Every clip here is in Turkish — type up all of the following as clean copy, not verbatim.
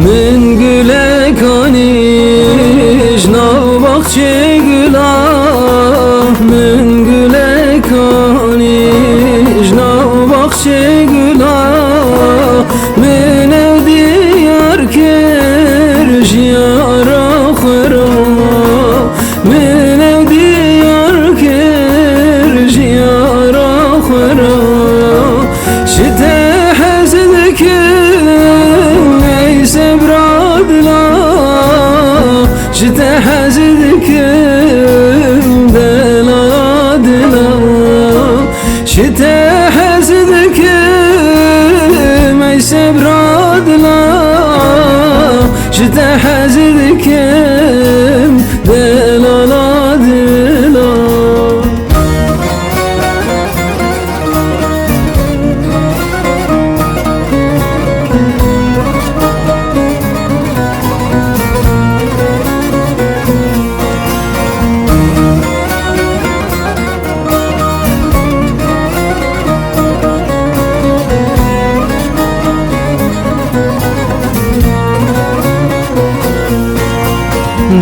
من gülek aniş navbakçı gülah min gülek aniş navbakçı gülah min evdiyar ker jiyara khara min evdiyar ker jiyara khara şite hazedkim ey sebradla şite hazedkim deladla şite hazedkim ey sebradla şite hazedkim deladla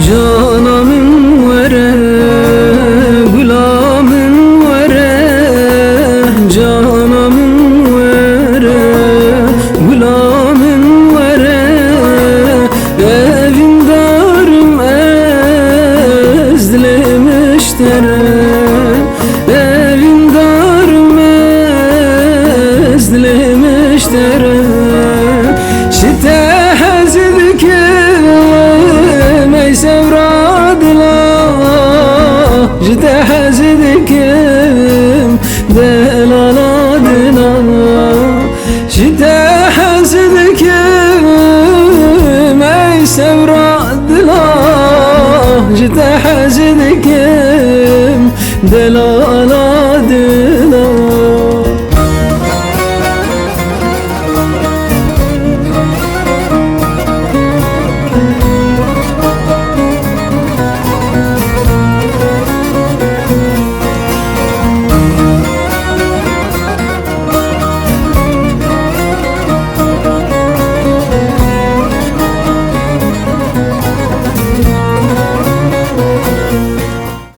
Canamın vere, gülamın vere, canamın vere, gülamın vere, evim darım ezdilemiştere, evim darım ezdilemiştere, şite hazedkim ey sevradla jite hazedkim delaladla jite hazedkim ey sevradla jite hazedkim delala